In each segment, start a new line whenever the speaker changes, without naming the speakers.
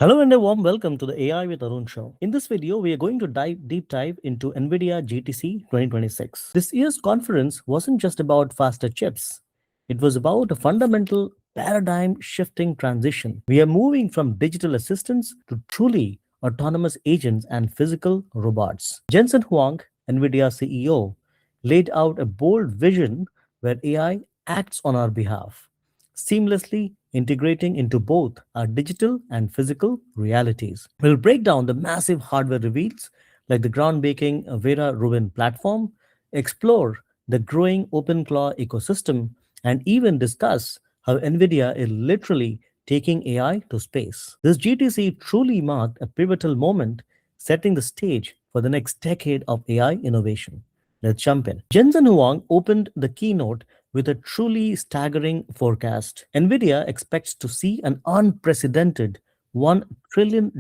Hello and a warm welcome to the AI with Arun show. In this video, we are going to deep dive into Nvidia GTC 2026. This year's conference wasn't just about faster chips. It was about a fundamental paradigm shifting transition. We are moving from digital assistants to truly autonomous agents and physical robots. Jensen Huang, Nvidia CEO, laid out a bold vision where AI acts on our behalf, seamlessly integrating into both our digital and physical realities. We'll break down the massive hardware reveals like the groundbreaking Vera Rubin platform, explore the growing OpenClaw ecosystem, and even discuss how NVIDIA is literally taking AI to space. This GTC truly marked a pivotal moment, setting the stage for the next decade of AI innovation. Let's jump in. Jensen Huang opened the keynote with a truly staggering forecast. Nvidia expects to see an unprecedented $1 trillion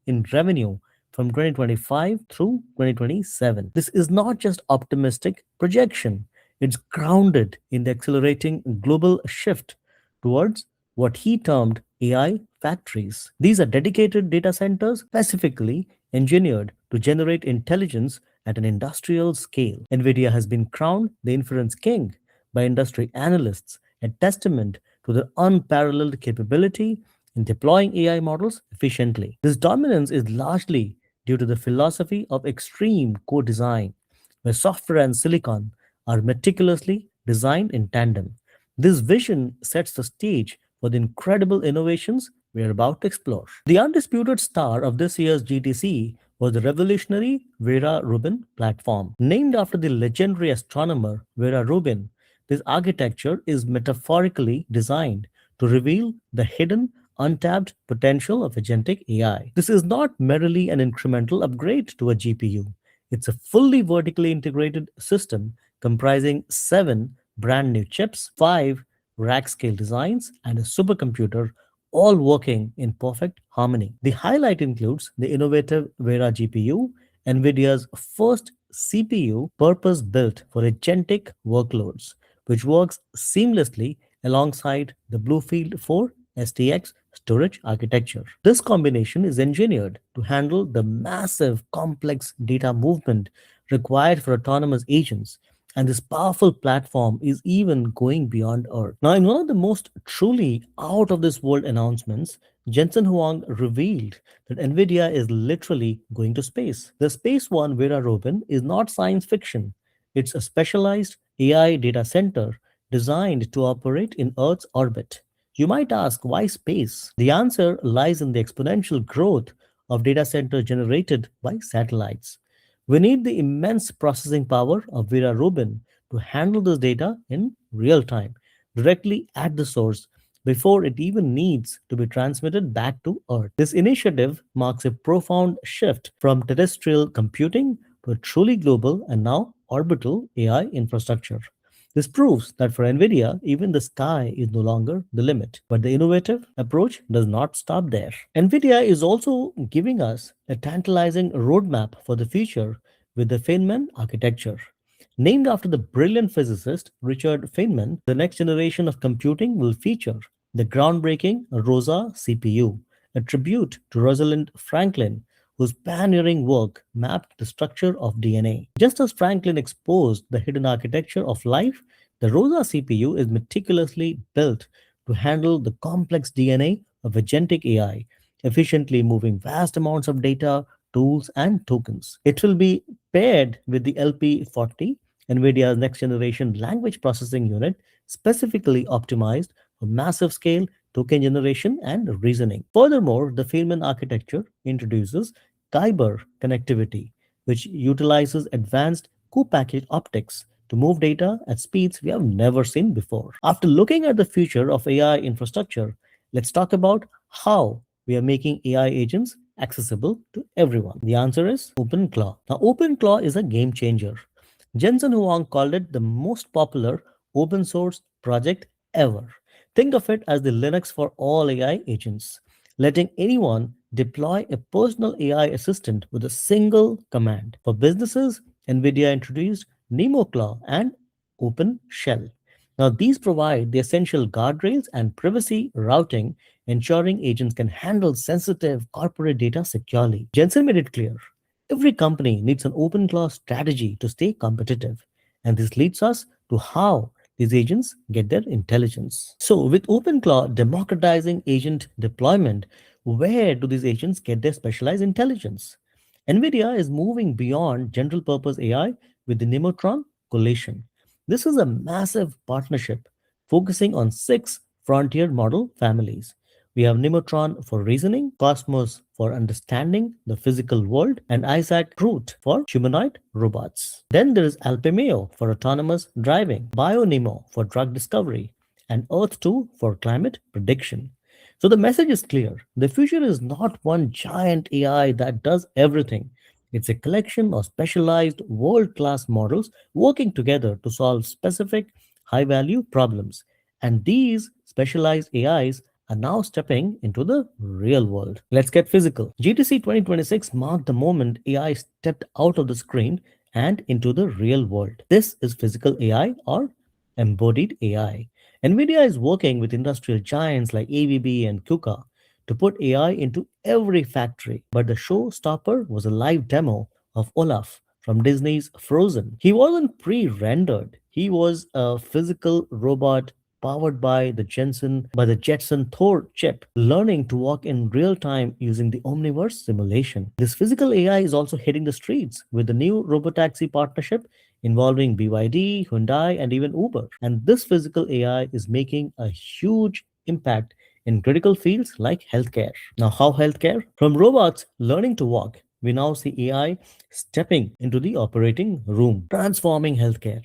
in revenue from 2025 through 2027. This is not just optimistic projection, it's grounded in the accelerating global shift towards what he termed AI factories. These are dedicated data centers specifically engineered to generate intelligence at an industrial scale. NVIDIA has been crowned the inference king by industry analysts, a testament to their unparalleled capability in deploying AI models efficiently. This dominance is largely due to the philosophy of extreme co design, where software and silicon are meticulously designed in tandem. This vision sets the stage for the incredible innovations we are about to explore. The undisputed star of this year's GTC was the revolutionary Vera Rubin platform. Named after the legendary astronomer Vera Rubin, this architecture is metaphorically designed to reveal the hidden, untapped potential of agentic AI. This is not merely an incremental upgrade to a GPU. It's a fully vertically integrated system comprising 7 brand new chips, 5 rack scale designs, and a supercomputer, all working in perfect harmony. The highlight includes the innovative Vera GPU, NVIDIA's first CPU purpose built for agentic workloads, which works seamlessly alongside the Bluefield 4 STX storage architecture. This combination is engineered to handle the massive complex data movement required for autonomous agents, and this powerful platform is even going beyond Earth. Now, in one of the most truly out of this world announcements, Jensen Huang revealed that NVIDIA is literally going to space. The Space One Vera Rubin is not science fiction, it's a specialized AI data center designed to operate in Earth's orbit. You might ask, why space? The answer lies in the exponential growth of data centers generated by satellites. We need the immense processing power of Vera Rubin to handle this data in real time, directly at the source, before it even needs to be transmitted back to Earth. This initiative marks a profound shift from terrestrial computing to a truly global and now orbital AI infrastructure. This proves that for NVIDIA, even the sky is no longer the limit. But the innovative approach does not stop there. NVIDIA is also giving us a tantalizing roadmap for the future with the Feynman architecture. Named after the brilliant physicist Richard Feynman, the next generation of computing will feature the groundbreaking Rosa CPU, a tribute to Rosalind Franklin, whose pioneering work mapped the structure of DNA. Just as Franklin exposed the hidden architecture of life, the Rosa CPU is meticulously built to handle the complex DNA of agentic AI, efficiently moving vast amounts of data, tools, and tokens. It will be paired with the LP40, NVIDIA's next generation language processing unit, specifically optimized for massive scale token generation and reasoning. Furthermore, the Feynman architecture introduces Kyber connectivity, which utilizes advanced co-packaged optics to move data at speeds we have never seen before. After looking at the future of AI infrastructure, let's talk about how we are making AI agents accessible to everyone. The answer is OpenClaw. Now, OpenClaw is a game changer. Jensen Huang called it the most popular open source project ever. Think of it as the Linux for all AI agents, letting anyone deploy a personal AI assistant with a single command. For businesses, NVIDIA introduced Nemotron and OpenShell, Now, these provide the essential guardrails and privacy routing, ensuring agents can handle sensitive corporate data securely. Jensen made it clear every company needs an OpenClaw strategy to stay competitive. And this leads us to how these agents get their intelligence. So, with OpenClaw democratizing agent deployment, where do these agents get their specialized intelligence? Nvidia is moving beyond general purpose AI with the Nemotron Coalition. This is a massive partnership focusing on six frontier model families. We have Nemotron for reasoning, Cosmos for understanding the physical world, and Isaac Root for humanoid robots. Then there is Alpemeo for autonomous driving, BioNemo for drug discovery, and Earth 2 for climate prediction. So the message is clear. The future is not one giant AI that does everything. It's a collection of specialized world class models working together to solve specific high value problems. And these specialized AIs are now stepping into the real world. Let's get physical. GTC 2026 marked the moment AI stepped out of the screen and into the real world. This is physical AI or embodied AI. Nvidia is working with industrial giants like ABB and KUKA to put AI into every factory. But the showstopper was a live demo of Olaf from Disney's Frozen. He wasn't pre rendered, he was a physical robot powered by the Jetson Thor chip, learning to walk in real time using the Omniverse simulation. This physical AI is also hitting the streets with the new robotaxi partnership involving BYD, Hyundai, and even Uber. And this physical AI is making a huge impact in critical fields like healthcare. Now, how healthcare? From robots learning to walk, we now see AI stepping into the operating room, transforming healthcare.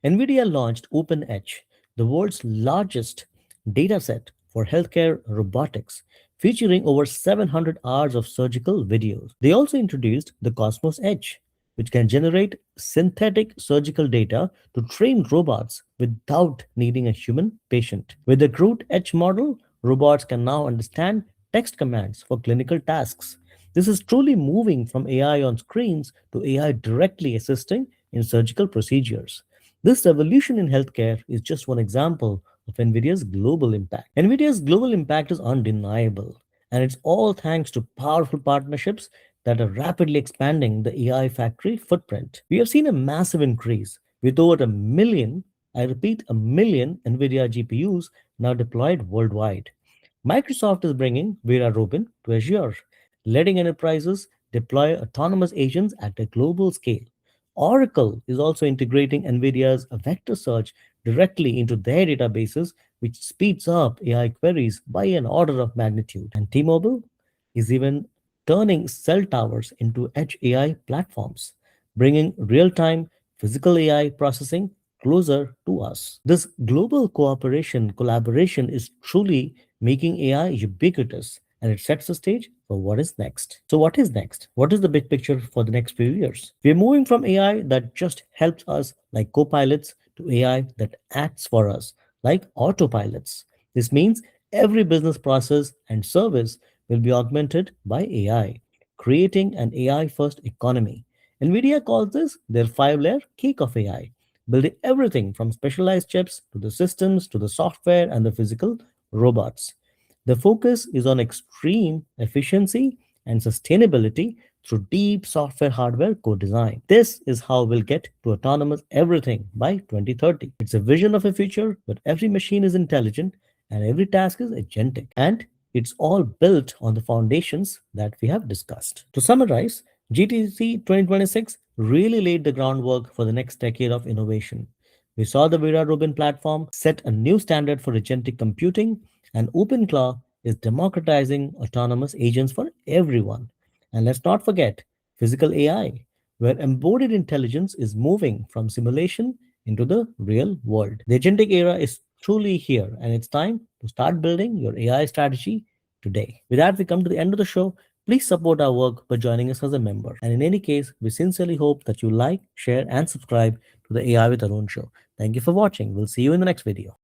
NVIDIA launched OpenEdge, the world's largest dataset for healthcare robotics, featuring over 700 hours of surgical videos. They also introduced the Cosmos Edge, which can generate synthetic surgical data to train robots without needing a human patient. With the Groot Edge model, robots can now understand text commands for clinical tasks. This is truly moving from AI on screens to AI directly assisting in surgical procedures. This revolution in healthcare is just one example of NVIDIA's global impact. NVIDIA's global impact is undeniable, and it's all thanks to powerful partnerships that are rapidly expanding the AI factory footprint. We have seen a massive increase with over a million, I repeat, a million NVIDIA GPUs now deployed worldwide. Microsoft is bringing Vera Rubin to Azure, letting enterprises deploy autonomous agents at a global scale. Oracle is also integrating NVIDIA's vector search directly into their databases, which speeds up AI queries by an order of magnitude. And T Mobile is even turning cell towers into edge AI platforms, bringing real time physical AI processing closer to us. This global collaboration is truly making AI ubiquitous, and it sets the stage for what is next. So, what is next? What is the big picture for the next few years? We're moving from AI that just helps us, like co-pilots, to AI that acts for us, like autopilots. This means every business process and service will be augmented by AI, creating an AI first economy. NVIDIA calls this their 5 layer cake of AI, building everything from specialized chips to the systems to the software and the physical robots. The focus is on extreme efficiency and sustainability through deep software hardware co design. This is how we'll get to autonomous everything by 2030. It's a vision of a future where every machine is intelligent and every task is agentic. And it's all built on the foundations that we have discussed. To summarize, GTC 2026 really laid the groundwork for the next decade of innovation. We saw the Vera Rubin platform set a new standard for agentic computing, and OpenClaw is democratizing autonomous agents for everyone. And let's not forget physical AI, where embodied intelligence is moving from simulation into the real world. The agentic era is truly here, and it's time to start building your AI strategy today. With that, we come to the end of the show. Please support our work by joining us as a member. And in any case, we sincerely hope that you like, share, and subscribe to the AI with Arun show. Thank you for watching. We'll see you in the next video.